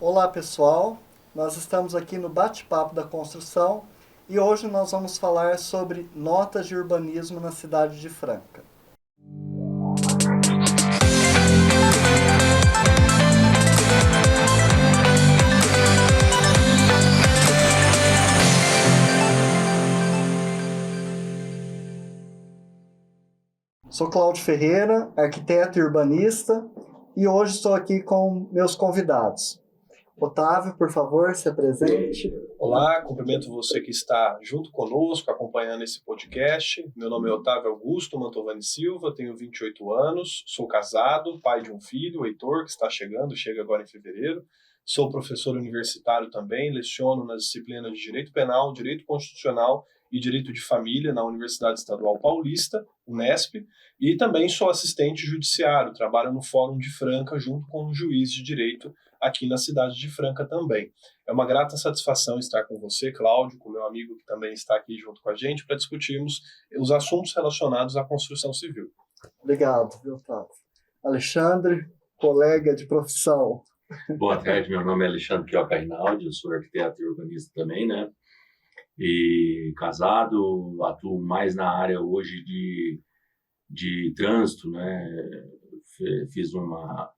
Olá pessoal, nós estamos aqui no Bate-Papo da Construção e hoje nós vamos falar sobre notas de urbanismo na cidade de Franca. Sou Cláudio Ferreira, arquiteto e urbanista, e hoje estou aqui com meus convidados. Otávio, por favor, se apresente. Olá, cumprimento você que está junto conosco, acompanhando esse podcast. Meu nome é Otávio Augusto Mantovani Silva, tenho 28 anos, sou casado, pai de um filho, o Heitor, que está chega agora em fevereiro. Sou professor universitário também, leciono nas disciplinas de Direito Penal, Direito Constitucional e Direito de Família na Universidade Estadual Paulista, Unesp, e também sou assistente judiciário, trabalho no Fórum de Franca junto com um juiz de direito aqui na cidade de Franca também. É uma grata satisfação estar com você, Cláudio, com meu amigo que também está aqui junto com a gente, para discutirmos os assuntos relacionados à construção civil. Obrigado, Otávio. Alexandre, colega de profissão. Boa tarde, meu nome é Alexandre Quioca Rinaldi, eu sou arquiteto e urbanista também, né? E casado, atuo mais na área hoje de trânsito, né? Fiz uma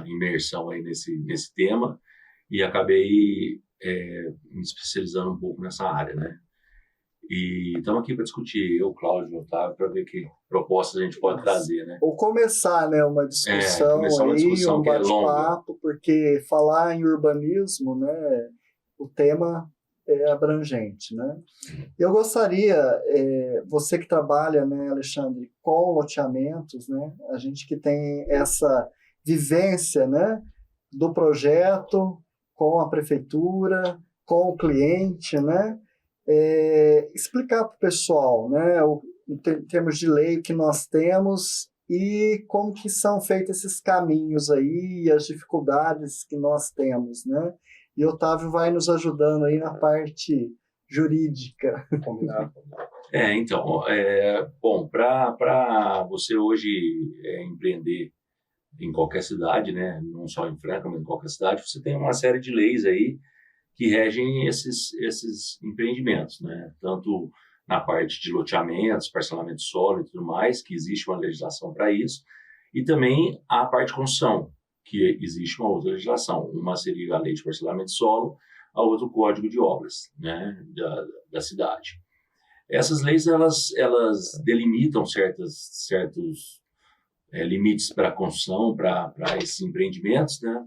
imersão aí nesse tema e acabei me especializando um pouco nessa área, né? E estamos aqui para discutir, eu, Cláudio e Otávio, para ver que propostas a gente pode trazer, né? Ou começar, né, uma discussão um bate-papo, porque falar em urbanismo, né, o tema é abrangente, né? Eu gostaria, você que trabalha, né, Alexandre, com loteamentos, né, a gente que tem essa vivência, né, do projeto com a prefeitura, com o cliente, né, explicar para o pessoal, né, em termos de lei que nós temos e como que são feitos esses caminhos aí e as dificuldades que nós temos, né? E o Otávio vai nos ajudando aí na parte jurídica. Combinado. Bom, para você hoje empreender em qualquer cidade, né, não só em Franca, mas em qualquer cidade, você tem uma série de leis aí que regem esses empreendimentos, né? Tanto na parte de loteamentos, parcelamento de solo e tudo mais, que existe uma legislação para isso, e também a parte de construção, que existe uma outra legislação. Uma seria a lei de parcelamento de solo, a outra o Código de Obras, né, da cidade. Essas leis, elas delimitam certos limites para a construção, para esses empreendimentos, né?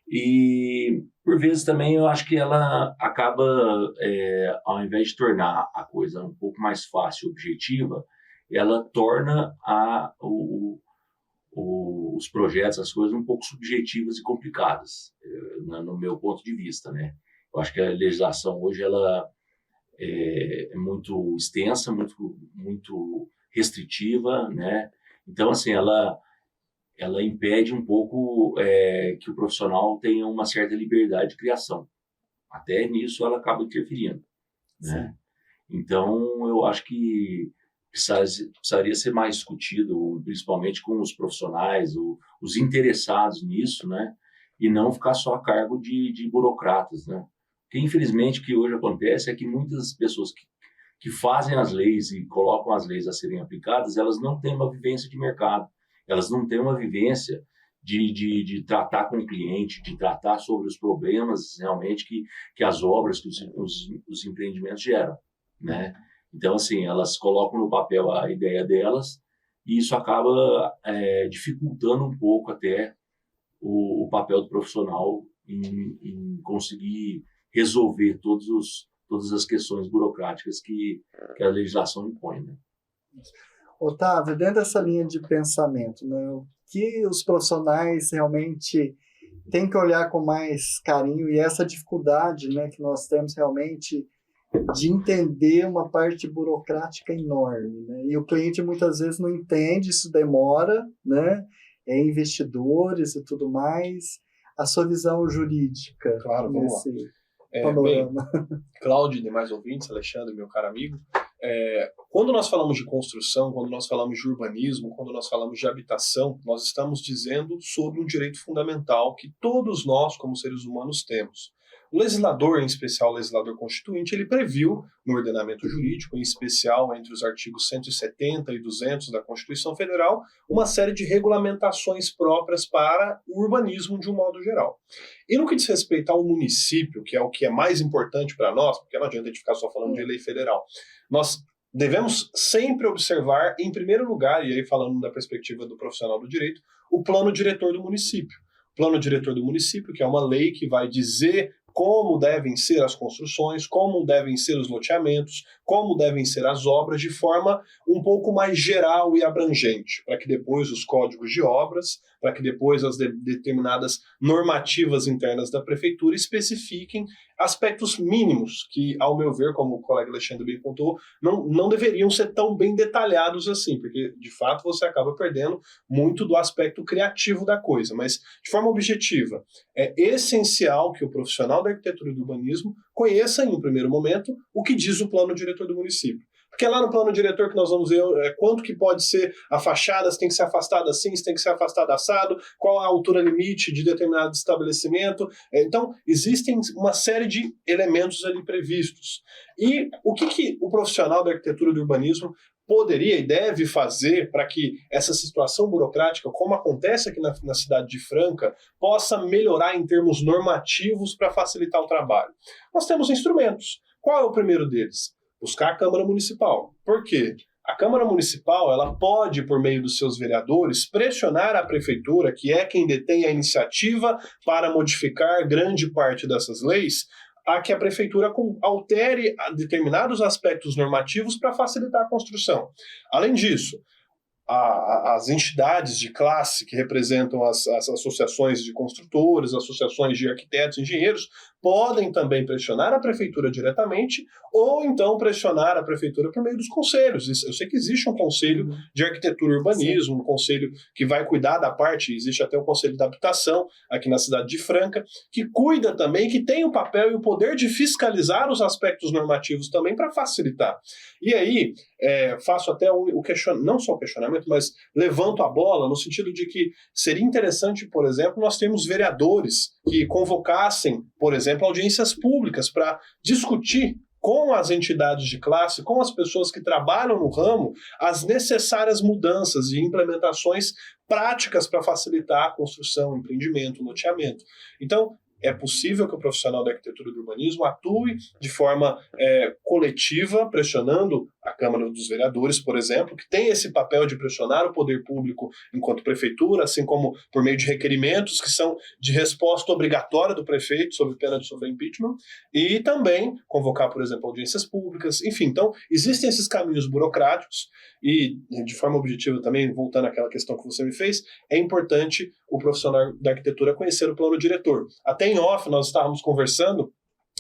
E, por vezes, também eu acho que ela acaba, ao invés de tornar a coisa um pouco mais fácil e objetiva, ela torna os projetos, as coisas um pouco subjetivas e complicadas, no meu ponto de vista, né? Eu acho que a legislação hoje ela é muito extensa, muito restritiva, né? Então, assim, ela impede um pouco que o profissional tenha uma certa liberdade de criação. Até nisso ela acaba interferindo, né? Então, eu acho que precisaria ser mais discutido, principalmente com os profissionais, os interessados nisso, né? E não ficar só a cargo de burocratas, né? Porque, infelizmente, o que hoje acontece é que muitas pessoas que fazem as leis e colocam as leis a serem aplicadas, elas não têm uma vivência de mercado, elas não têm uma vivência de tratar com o cliente, de tratar sobre os problemas realmente que as obras, que os empreendimentos geram, né? Então, assim, elas colocam no papel a ideia delas e isso acaba dificultando um pouco até o papel do profissional em conseguir resolver todas as questões burocráticas que a legislação impõe, né? Otávio, dentro dessa linha de pensamento, né, o que os profissionais realmente têm que olhar com mais carinho e essa dificuldade, né, que nós temos realmente de entender uma parte burocrática enorme, né? E o cliente muitas vezes não entende, isso demora, né? Investidores e tudo mais. A sua visão jurídica. Claro, vamos lá. Panorama. Bem, Cláudio e demais ouvintes, Alexandre, meu caro amigo, Quando nós falamos de construção, quando nós falamos de urbanismo, quando nós falamos de habitação, nós estamos dizendo sobre um direito fundamental que todos nós, como seres humanos, temos. O legislador, em especial o legislador constituinte, ele previu no ordenamento jurídico, em especial entre os artigos 170 e 200 da Constituição Federal, uma série de regulamentações próprias para o urbanismo de um modo geral. E no que diz respeito ao município, que é o que é mais importante para nós, porque não adianta a gente ficar só falando de lei federal, nós devemos sempre observar, em primeiro lugar, e aí falando da perspectiva do profissional do direito, o plano diretor do município. O plano diretor do município, que é uma lei que vai dizer como devem ser as construções, como devem ser os loteamentos, como devem ser as obras, de forma um pouco mais geral e abrangente, para que depois os códigos de obras, para que depois as determinadas normativas internas da prefeitura especifiquem aspectos mínimos que, ao meu ver, como o colega Alexandre bem contou, não deveriam ser tão bem detalhados assim, porque, de fato, você acaba perdendo muito do aspecto criativo da coisa. Mas, de forma objetiva, é essencial que o profissional da arquitetura e do urbanismo conheça, em um primeiro momento, o que diz o plano diretor do município. Porque é lá no plano diretor que nós vamos ver quanto que pode ser a fachada, se tem que ser afastada assim, se tem que ser afastada assado, qual a altura limite de determinado estabelecimento. Então, existem uma série de elementos ali previstos. E o que o profissional da arquitetura e do urbanismo poderia e deve fazer para que essa situação burocrática, como acontece aqui na cidade de Franca, possa melhorar em termos normativos para facilitar o trabalho? Nós temos instrumentos. Qual é o primeiro deles? Buscar a Câmara Municipal. Por quê? A Câmara Municipal ela pode, por meio dos seus vereadores, pressionar a Prefeitura, que é quem detém a iniciativa para modificar grande parte dessas leis, a que a Prefeitura altere determinados aspectos normativos para facilitar a construção. Além disso, as entidades de classe que representam as associações de construtores, associações de arquitetos, engenheiros, podem também pressionar a prefeitura diretamente ou então pressionar a prefeitura por meio dos conselhos. Eu sei que existe um conselho de arquitetura e urbanismo, um conselho que vai cuidar da parte, existe até o conselho da habitação aqui na cidade de Franca, que cuida também, que tem o papel e o poder de fiscalizar os aspectos normativos também para facilitar. E aí, faço até o questionamento, não só o questionamento, mas levanto a bola no sentido de que seria interessante, por exemplo, nós termos vereadores que convocassem, por exemplo, audiências públicas para discutir com as entidades de classe, com as pessoas que trabalham no ramo, as necessárias mudanças e implementações práticas para facilitar a construção, empreendimento, loteamento. Então, é possível que o profissional da arquitetura e do urbanismo atue de forma coletiva, pressionando a Câmara dos Vereadores, por exemplo, que tem esse papel de pressionar o poder público enquanto prefeitura, assim como por meio de requerimentos que são de resposta obrigatória do prefeito, sob pena de sofrer impeachment, e também convocar, por exemplo, audiências públicas. Enfim, então, existem esses caminhos burocráticos e, de forma objetiva também, voltando àquela questão que você me fez, é importante o profissional da arquitetura conhecer o plano diretor. Até em off, nós estávamos conversando,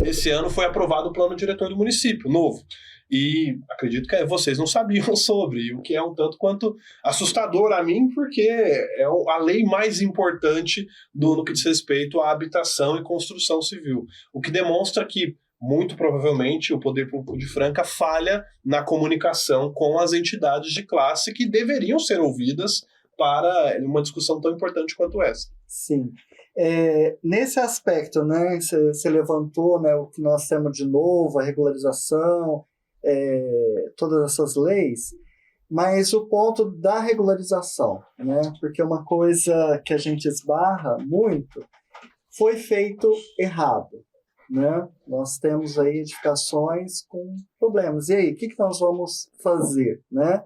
esse ano foi aprovado o plano diretor do município, novo. E acredito que vocês não sabiam sobre, o que é um tanto quanto assustador a mim, porque é a lei mais importante no que diz respeito à habitação e construção civil. O que demonstra que, muito provavelmente, o Poder Público de Franca falha na comunicação com as entidades de classe que deveriam ser ouvidas para uma discussão tão importante quanto essa. Sim. Nesse aspecto, né, você levantou, né, o que nós temos de novo, a regularização, todas essas leis, mas o ponto da regularização, né, porque uma coisa que a gente esbarra muito foi feito errado, né? Nós temos aí edificações com problemas. E aí, o que nós vamos fazer, né?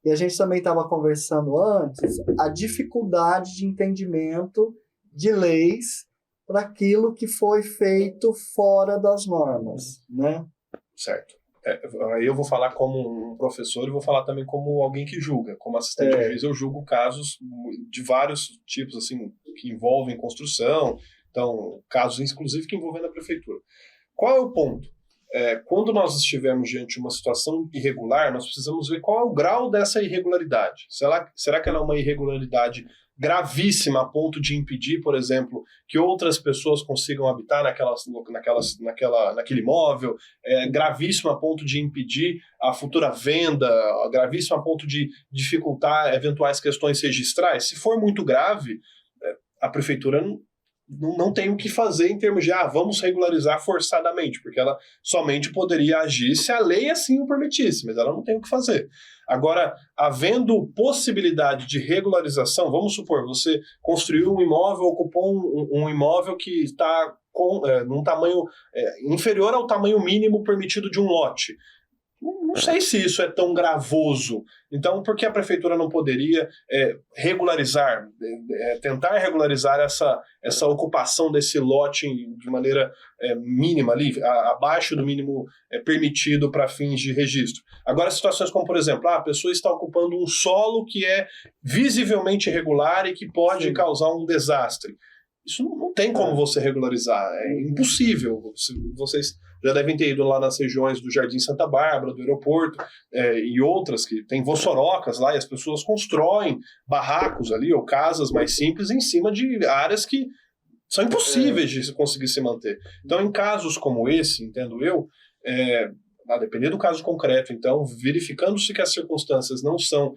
E a gente também estava conversando antes a dificuldade de entendimento de leis para aquilo que foi feito fora das normas, né? Certo. Aí eu vou falar como um professor e vou falar também como alguém que julga. Como assistente de juiz, eu julgo casos de vários tipos, assim, que envolvem construção, então, casos inclusive que envolvem a prefeitura. Qual é o ponto? Quando nós estivermos diante de uma situação irregular, nós precisamos ver qual é o grau dessa irregularidade. Será que ela é uma irregularidade gravíssima a ponto de impedir, por exemplo, que outras pessoas consigam habitar naquele imóvel, gravíssima a ponto de impedir a futura venda, gravíssima a ponto de dificultar eventuais questões registrais. Se for muito grave, a prefeitura não tem o que fazer em termos de vamos regularizar forçadamente, porque ela somente poderia agir se a lei assim o permitisse, mas ela não tem o que fazer. Agora, havendo possibilidade de regularização, vamos supor, você construiu um imóvel, ocupou um imóvel que está num tamanho inferior ao tamanho mínimo permitido de um lote. Não sei se isso é tão gravoso. Então, por que a prefeitura não poderia regularizar, tentar regularizar essa ocupação desse lote de maneira mínima, ali, abaixo do mínimo permitido para fins de registro? Agora, situações como, por exemplo, a pessoa está ocupando um solo que é visivelmente irregular e que pode causar um desastre. Isso não tem como você regularizar, é impossível. Vocês já devem ter ido lá nas regiões do Jardim Santa Bárbara, do aeroporto, e outras que tem voçorocas lá, e as pessoas constroem barracos ali, ou casas mais simples, em cima de áreas que são impossíveis de conseguir se manter. Então, em casos como esse, entendo eu, a depender do caso concreto, então, verificando-se que as circunstâncias não são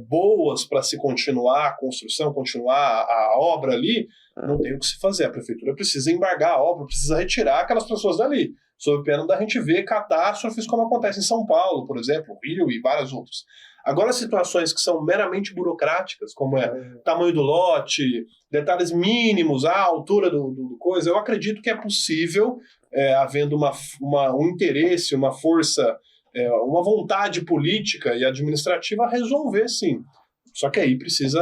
boas para se continuar a construção, continuar a obra ali, não tem o que se fazer. A prefeitura precisa embargar a obra, precisa retirar aquelas pessoas dali, sob pena da gente ver catástrofes como acontece em São Paulo, por exemplo, Rio e várias outras. Agora, situações que são meramente burocráticas, como tamanho do lote, detalhes mínimos, a altura do coisa, eu acredito que é possível, havendo um interesse, uma força, uma vontade política e administrativa, resolver, sim. Só que aí precisa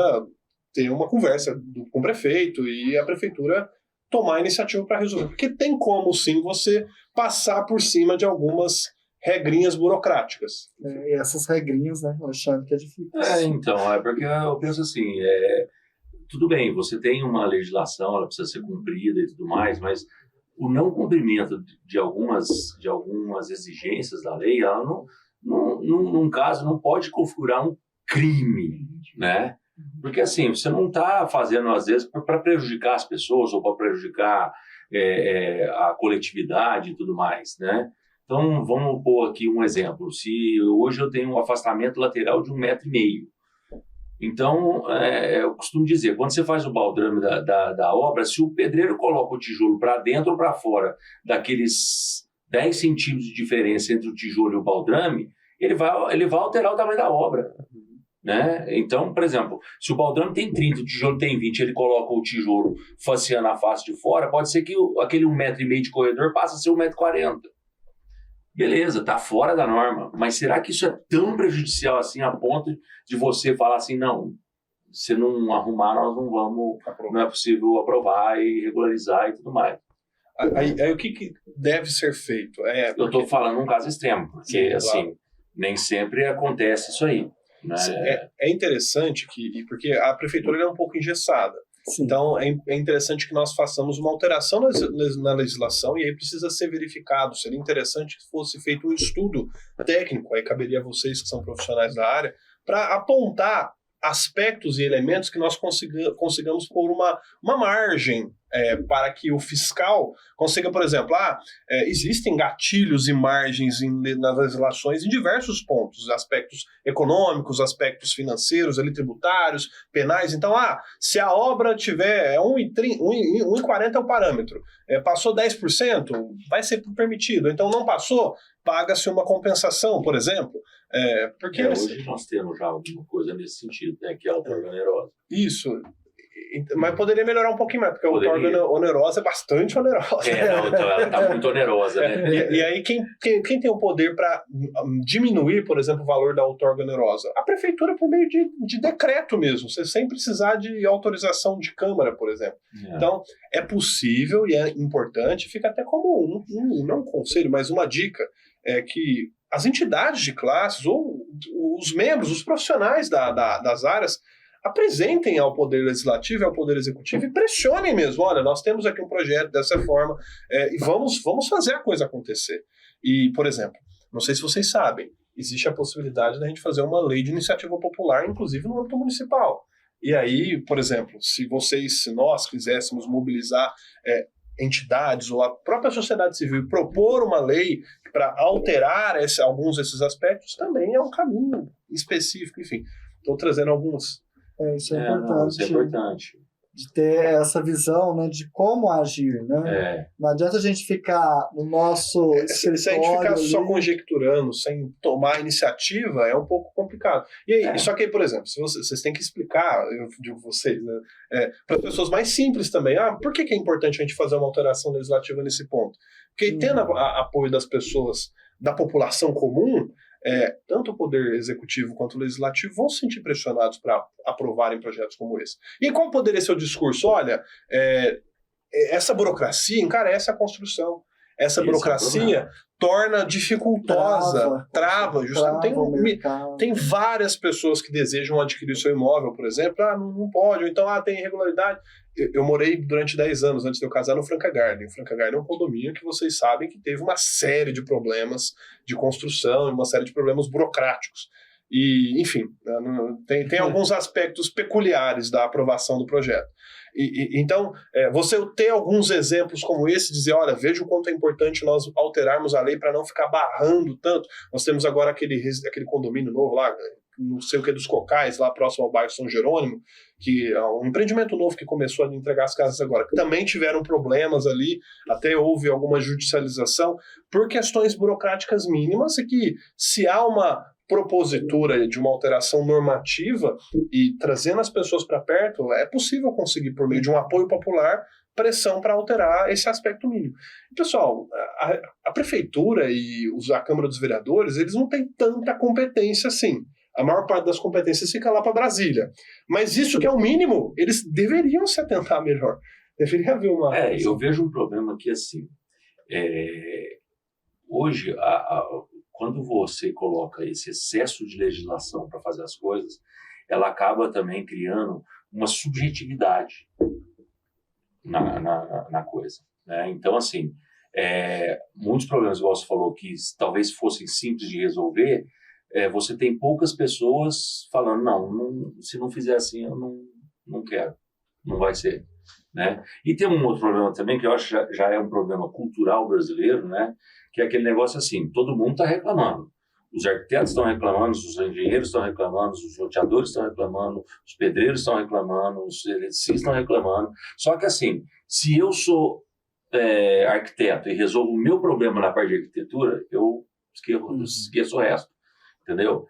ter uma conversa com o prefeito e a prefeitura tomar a iniciativa para resolver. Porque tem como, sim, você passar por cima de algumas regrinhas burocráticas. E essas regrinhas, né, Alexandre, que é difícil. Então, porque eu penso assim, tudo bem, você tem uma legislação, ela precisa ser cumprida e tudo mais, mas o não cumprimento de algumas exigências da lei, ela num caso, não pode configurar um crime, né? Porque assim, você não está fazendo, às vezes, para prejudicar as pessoas ou para prejudicar a coletividade e tudo mais, né? Então, vamos pôr aqui um exemplo. Se hoje eu tenho um afastamento lateral de 1,5 metro, então, eu costumo dizer, quando você faz o baldrame da obra, se o pedreiro coloca o tijolo para dentro ou para fora daqueles 10 centímetros de diferença entre o tijolo e o baldrame, ele vai alterar o tamanho da obra. Né? Então, por exemplo, se o baldrame tem 30, o tijolo tem 20, ele coloca o tijolo faceando a face de fora, pode ser que aquele 1,5 metro de corredor passe a ser 1,40 metro. Beleza, está fora da norma, mas será que isso é tão prejudicial assim a ponto de você falar assim, não, se não arrumar, nós não vamos, não é possível aprovar e regularizar e tudo mais. Aí o que deve ser feito? Eu estou falando um caso extremo, porque sim, assim, claro, nem sempre acontece isso aí. Né? É interessante porque a prefeitura é um pouco engessada. Sim. Então é interessante que nós façamos uma alteração na legislação e aí precisa ser verificado. Seria interessante que fosse feito um estudo técnico, aí caberia a vocês que são profissionais da área, para apontar aspectos e elementos que nós consigamos pôr uma margem para que o fiscal consiga, por exemplo, existem gatilhos e margens nas legislações em diversos pontos, aspectos econômicos, aspectos financeiros, tributários, penais. Então, se a obra tiver 1,40 é o parâmetro, passou 10%, vai ser permitido. Então, não passou, paga-se uma compensação, por exemplo. Porque hoje nós temos já alguma coisa nesse sentido, né, que é a outorga onerosa. Isso. Mas poderia melhorar um pouquinho mais, porque a outorga onerosa é bastante onerosa. Então ela está muito onerosa, né? E aí, quem tem o poder para diminuir, por exemplo, o valor da outorga onerosa? A prefeitura, por meio de decreto mesmo, sem precisar de autorização de Câmara, por exemplo. Então, é possível e é importante, fica até como não um conselho, mas uma dica, que as entidades de classes ou os membros, os profissionais das áreas apresentem ao Poder Legislativo e ao Poder Executivo e pressionem mesmo. Olha, nós temos aqui um projeto dessa forma e vamos fazer a coisa acontecer. E, por exemplo, não sei se vocês sabem, existe a possibilidade da gente fazer uma lei de iniciativa popular, inclusive no âmbito municipal. E aí, por exemplo, se nós quiséssemos mobilizar entidades ou a própria sociedade civil e propor uma lei para alterar alguns desses aspectos, também é um caminho específico, enfim. Estou trazendo alguns. Isso é importante. Isso é importante. De ter essa visão, né, de como agir, né? Não adianta a gente ficar no nosso escritório. Se a gente ficar só conjecturando, sem tomar iniciativa, é um pouco complicado. E aí, só que aí, por exemplo, se vocês têm que explicar, eu digo vocês, né, para as pessoas mais simples também, por que é importante a gente fazer uma alteração legislativa nesse ponto? Porque tendo apoio das pessoas, da população comum, tanto o poder executivo quanto o legislativo vão se sentir pressionados para aprovarem projetos como esse. E qual poderia ser o discurso? Olha, essa burocracia encarece a construção. Essa burocracia torna dificultosa, trava justamente. Tem várias pessoas que desejam adquirir seu imóvel, por exemplo, não pode, ou então tem irregularidade. Eu morei durante 10 anos antes de eu casar no Franca Garden. O Franca Garden é um condomínio que vocês sabem que teve uma série de problemas de construção e uma série de problemas burocráticos. E, enfim, tem alguns aspectos peculiares da aprovação do projeto. Então, você ter alguns exemplos como esse, dizer, olha, veja o quanto é importante nós alterarmos a lei para não ficar barrando tanto. Nós temos agora aquele condomínio novo lá, não sei o que, dos Cocais, lá próximo ao bairro São Jerônimo, que é um empreendimento novo que começou a entregar as casas agora, que também tiveram problemas ali, até houve alguma judicialização, por questões burocráticas mínimas, e que se há uma propositura de uma alteração normativa e trazendo as pessoas para perto, é possível conseguir, por meio de um apoio popular, pressão para alterar esse aspecto mínimo. E, pessoal, a prefeitura e a Câmara dos Vereadores, eles não têm tanta competência assim. A maior parte das competências fica lá para Brasília. Mas isso que é o mínimo, eles deveriam se atentar melhor. Deveria haver uma... eu vejo um problema que, assim, hoje, quando você coloca esse excesso de legislação para fazer as coisas, ela acaba também criando uma subjetividade na coisa, né? Então, assim, muitos problemas, igual você falou, que talvez fossem simples de resolver, você tem poucas pessoas falando, não, se não fizer assim, eu não quero, não vai ser, né? E tem um outro problema também, que eu acho que já é um problema cultural brasileiro, né? Que é aquele negócio assim, todo mundo está reclamando. Os arquitetos estão reclamando, os engenheiros estão reclamando, os loteadores estão reclamando, os pedreiros estão reclamando, os eletricistas estão reclamando. Só que assim, se eu sou arquiteto e resolvo o meu problema na parte de arquitetura, eu esqueço o resto, entendeu?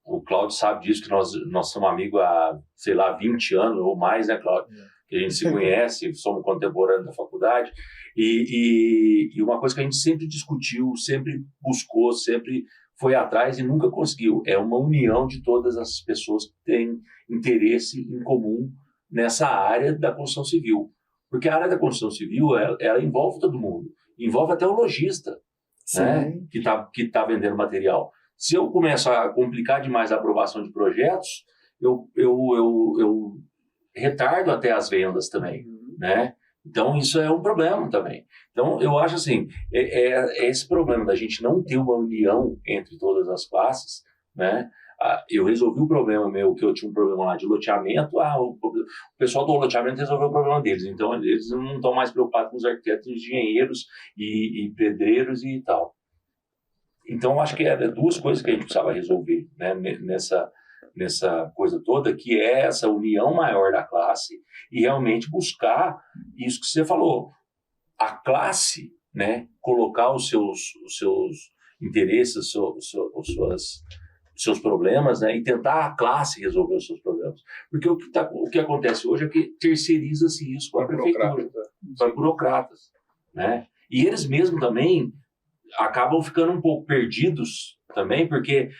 O Cláudio sabe disso, que nós somos amigos há, sei lá, 20 anos ou mais, né, Cláudio? Que a gente se conhece, somos contemporâneos da faculdade, e uma coisa que a gente sempre discutiu, sempre buscou, sempre foi atrás e nunca conseguiu, é uma união de todas as pessoas que têm interesse em comum nessa área da construção civil. Porque a área da construção civil, ela envolve todo mundo, envolve até o lojista, né, que tá vendendo material. Se eu começo a complicar demais a aprovação de projetos, eu retardo até as vendas também, né? Então, isso é um problema também. Então, eu acho assim, esse problema da gente não ter uma união entre todas as classes, né? Eu resolvi o problema meu, que eu tinha um problema lá de loteamento, o pessoal do loteamento resolveu o problema deles, então eles não estão mais preocupados com os arquitetos, engenheiros e pedreiros e tal. Então, eu acho que duas coisas que a gente precisava resolver, né, nessa coisa toda, que é essa união maior da classe e realmente buscar isso que você falou, a classe, né, colocar os seus interesses, os seus problemas, né, e tentar a classe resolver os seus problemas. Porque o que acontece hoje é que terceiriza-se isso para a prefeitura, para burocratas, né? E eles mesmos também acabam ficando um pouco perdidos também, porque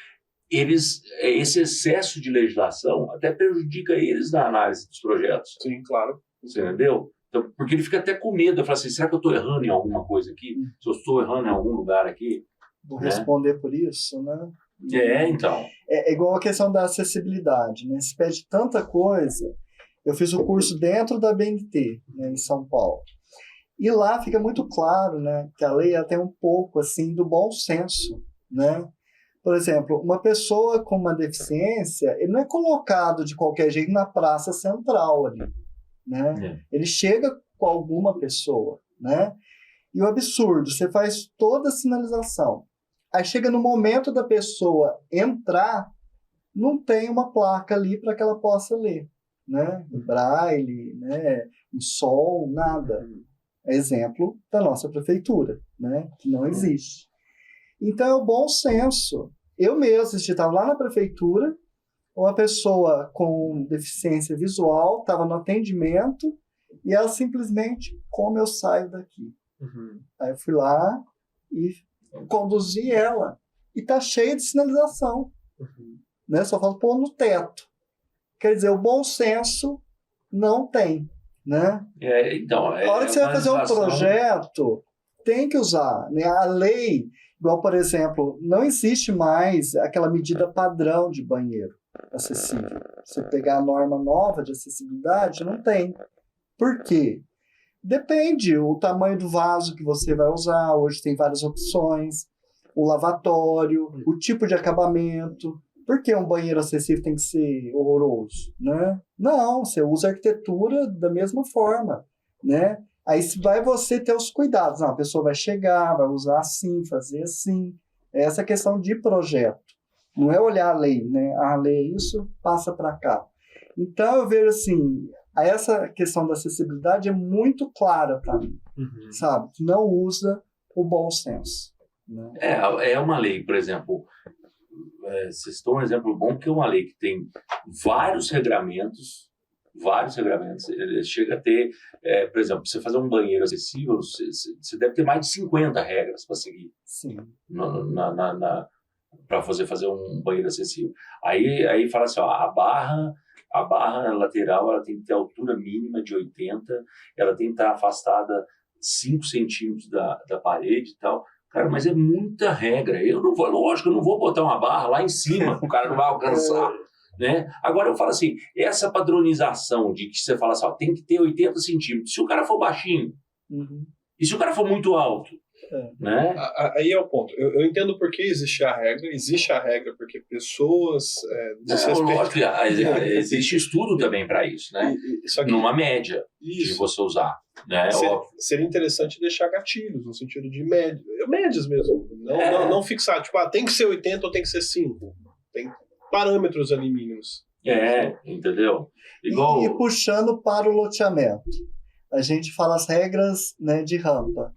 esse excesso de legislação até prejudica eles na análise dos projetos. Sim, claro. Você entendeu? Então, porque ele fica até com medo. Eu falo assim, será que eu estou errando em alguma coisa aqui? Se eu estou errando em algum lugar aqui? Vou responder por isso, né? Então. É igual a questão da acessibilidade, né? Se pede tanta coisa. Eu fiz o curso dentro da BNT, né, em São Paulo. E lá fica muito claro, né, que a lei tem um pouco assim, do bom senso, né? Por exemplo, uma pessoa com uma deficiência, ele não é colocado de qualquer jeito na praça central ali, né? Ele chega com alguma pessoa, né? E o absurdo, você faz toda a sinalização. Aí chega no momento da pessoa entrar, não tem uma placa ali para que ela possa ler, né? Em braille, né? Em sol, nada. Exemplo da nossa prefeitura, né? Que não existe. Então é o bom senso. Eu mesmo estava lá na prefeitura, uma pessoa com deficiência visual estava no atendimento e ela simplesmente, como eu saio daqui? Aí eu fui lá e conduzi ela. E tá cheia de sinalização. Né? Só falta pôr no teto. Quer dizer, o bom senso não tem. Né? Então, a hora que você vai fazer um projeto, tem que usar. Né? A lei, igual, por exemplo, não existe mais aquela medida padrão de banheiro acessível. Você pegar a norma nova de acessibilidade, não tem. Por quê? Depende o tamanho do vaso que você vai usar. Hoje tem várias opções. O lavatório, o tipo de acabamento. Por que um banheiro acessível tem que ser horroroso? Né? Não, você usa a arquitetura da mesma forma. Né? Aí vai você ter os cuidados. Não, a pessoa vai chegar, vai usar assim, fazer assim. Essa questão de projeto. Não é olhar a lei. Né? A lei é isso, passa para cá. Então eu vejo assim... Essa questão da acessibilidade é muito clara para mim, sabe? Que não usa o bom senso. Né? É uma lei, por exemplo, vocês estão um exemplo bom, que é uma lei que tem vários regramentos, ele chega a ter, por exemplo, você fazer um banheiro acessível, você deve ter mais de 50 regras para seguir. Sim. Para fazer um banheiro acessível. Aí fala assim, ó, a barra lateral ela tem que ter altura mínima de 80, ela tem que estar afastada 5 centímetros da parede e tal. Cara, mas é muita regra. Lógico, eu não vou botar uma barra lá em cima, o cara não vai alcançar. Né? Agora eu falo assim, essa padronização de que você fala assim, ó, tem que ter 80 centímetros. Se o cara for baixinho, e se o cara for muito alto, né? Aí é o ponto. Eu entendo por que existe a regra porque pessoas lógico, existe estudo também para isso, né? Só que numa média de você usar, né? Seria interessante deixar gatilhos no sentido de médias mesmo, não fixar, tipo, tem que ser 80 ou tem que ser 5. Tem parâmetros ali mínimos. Entendeu? Igual... E puxando para o loteamento, a gente fala as regras, né, de rampa.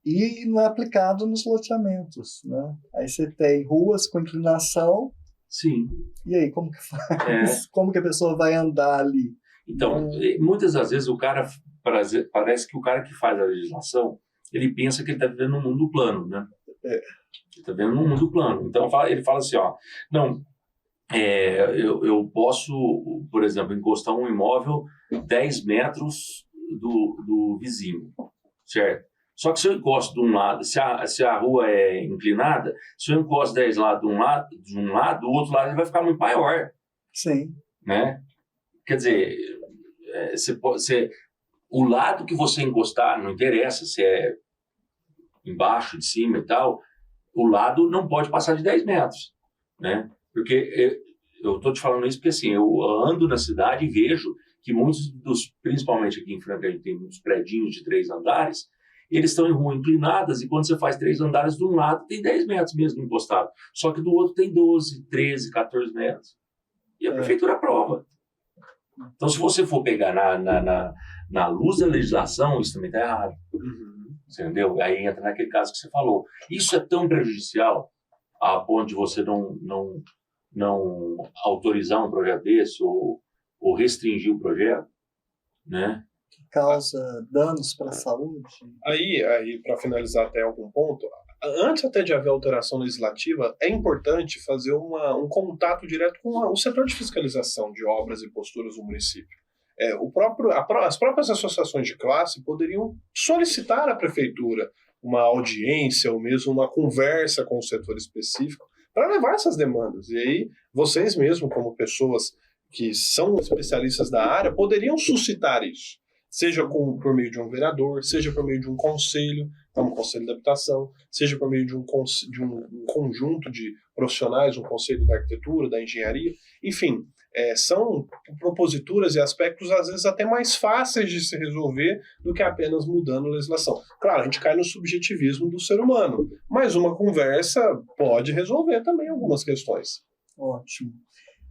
E não é aplicado nos loteamentos, né? Aí você tem ruas com inclinação. Sim. E aí, como que faz? Como que a pessoa vai andar ali? Então, muitas das vezes o cara, parece que o cara que faz a legislação, ele pensa que ele está vivendo num mundo plano, né? Ele está vivendo num mundo plano. Então, ele fala assim, ó, não, eu posso, por exemplo, encostar um imóvel 10 metros do vizinho, certo? Só que se eu encosto de um lado, se a rua é inclinada, se eu encosto 10 lados de um lado, o outro lado ele vai ficar muito maior. Sim. Né? Quer dizer, o lado que você encostar, não interessa se é embaixo, de cima e tal, o lado não pode passar de 10 metros. Né? Porque eu estou te falando isso porque assim, eu ando na cidade e vejo que muitos principalmente aqui em Franca, a gente tem muitos predinhos de 3 andares, eles estão em rua inclinadas e quando você faz 3 andares de um lado tem 10 metros mesmo encostado. Só que do outro tem 12, 13, 14 metros. E a prefeitura aprova. Então, se você for pegar na luz da legislação, isso também está errado. Entendeu? Aí entra naquele caso que você falou. Isso é tão prejudicial a ponto de você não autorizar um projeto desse ou restringir o projeto, né? Causa danos para a saúde. Aí para finalizar até algum ponto, antes até de haver alteração legislativa, é importante fazer um contato direto com o setor de fiscalização de obras e posturas do município. As próprias associações de classe poderiam solicitar à prefeitura uma audiência ou mesmo uma conversa com o setor específico para levar essas demandas. E aí, vocês mesmos, como pessoas que são especialistas da área, poderiam suscitar isso. seja por meio de um vereador, seja por meio de um conselho, como o Conselho de Habitação, seja por meio de um conjunto de profissionais, um conselho da arquitetura, da engenharia, enfim, são proposituras e aspectos às vezes até mais fáceis de se resolver do que apenas mudando a legislação. Claro, a gente cai no subjetivismo do ser humano, mas uma conversa pode resolver também algumas questões. Ótimo.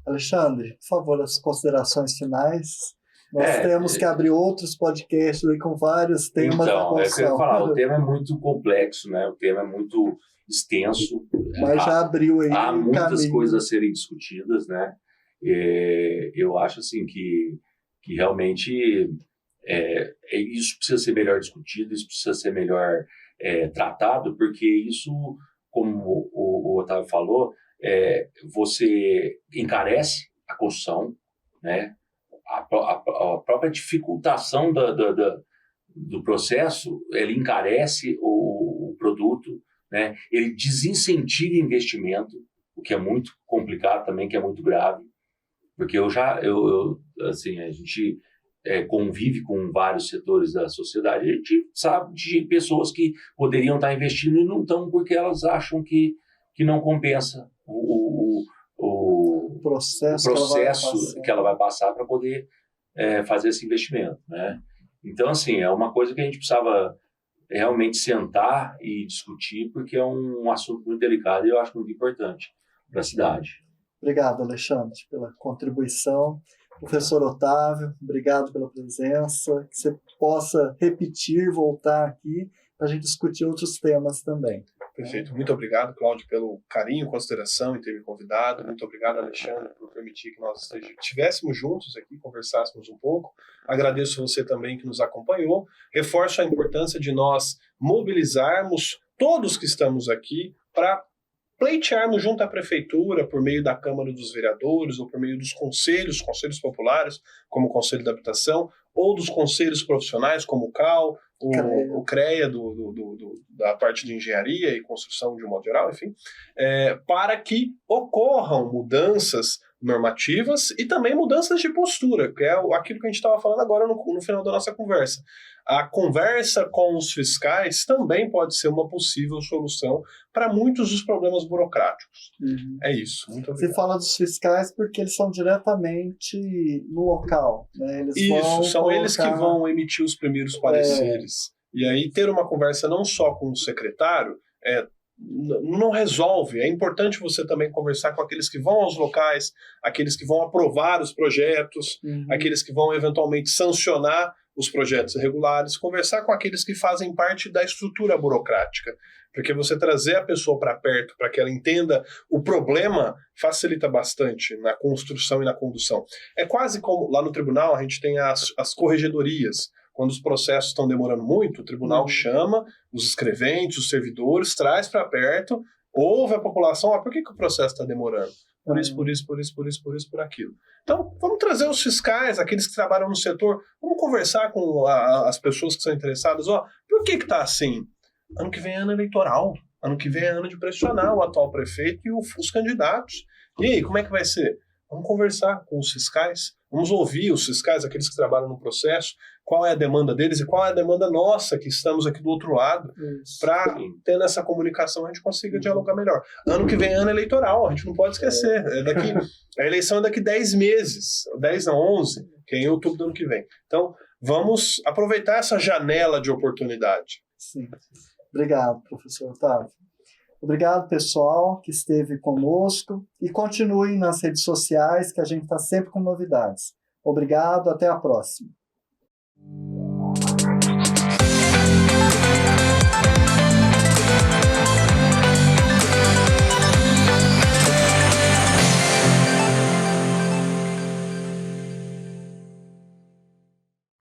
Alexandre, por favor, as considerações finais. Nós temos que abrir outros podcasts aí com vários temas da construção. Então, é o que eu ia falar, o tema é muito complexo, né? O tema é muito extenso. Mas já abriu aí há muitas coisas a serem discutidas, né? Eu acho assim que realmente isso precisa ser melhor discutido, isso precisa ser melhor tratado, porque isso, como o Otávio falou, você encarece a construção, né? A própria dificultação do processo, ele encarece o produto, né? Ele desincentiva investimento, o que é muito complicado também, que é muito grave, porque assim, a gente convive com vários setores da sociedade, a gente sabe de pessoas que poderiam estar investindo e não estão porque elas acham que não compensa o processo que ela vai passar para poder fazer esse investimento, né? Então, assim, é uma coisa que a gente precisava realmente sentar e discutir, porque é um assunto muito delicado e eu acho muito importante para a cidade. Obrigado, Alexandre, pela contribuição. Professor Otávio, obrigado pela presença, que você possa repetir, voltar aqui para a gente discutir outros temas também. Perfeito. Muito obrigado, Cláudio, pelo carinho, consideração em ter me convidado. Muito obrigado, Alexandre, por permitir que nós estivéssemos juntos aqui, conversássemos um pouco. Agradeço você também que nos acompanhou. Reforço a importância de nós mobilizarmos todos que estamos aqui para pleitearmos junto à Prefeitura, por meio da Câmara dos Vereadores, ou por meio dos conselhos populares, como o Conselho da Habitação, ou dos conselhos profissionais, como o CAL, o CREA da parte de engenharia e construção de um modo geral, enfim, para que ocorram mudanças normativas e também mudanças de postura, que é aquilo que a gente estava falando agora no final da nossa conversa. A conversa com os fiscais também pode ser uma possível solução para muitos dos problemas burocráticos. Uhum. É isso. Muito obrigado. Você fala dos fiscais porque eles são diretamente no local, né? Eles que vão emitir os primeiros pareceres. E aí ter uma conversa não só com o secretário não resolve. É importante você também conversar com aqueles que vão aos locais, aqueles que vão aprovar os projetos, aqueles que vão eventualmente sancionar os projetos irregulares, conversar com aqueles que fazem parte da estrutura burocrática. Porque você trazer a pessoa para perto, para que ela entenda o problema, facilita bastante na construção e na condução. É quase como lá no tribunal a gente tem as corregedorias. Quando os processos estão demorando muito, o tribunal chama os escreventes, os servidores, traz para perto, ouve a população, por que o processo está demorando? Por isso, por aquilo. Então, vamos trazer os fiscais, aqueles que trabalham no setor, vamos conversar com as pessoas que são interessadas. Por que está assim? Ano que vem é ano eleitoral, ano que vem é ano de pressionar o atual prefeito e os candidatos. E aí, como é que vai ser? Vamos conversar com os fiscais, vamos ouvir os fiscais, aqueles que trabalham no processo, qual é a demanda deles e qual é a demanda nossa, que estamos aqui do outro lado, para, tendo essa comunicação, a gente consiga dialogar melhor. Ano que vem é ano eleitoral, a gente não pode esquecer. A eleição é daqui 10 meses, 10 a 11, que é em outubro do ano que vem. Então, vamos aproveitar essa janela de oportunidade. Sim. Obrigado, professor Otávio. Obrigado, pessoal, que esteve conosco. E continuem nas redes sociais, que a gente está sempre com novidades. Obrigado, até a próxima.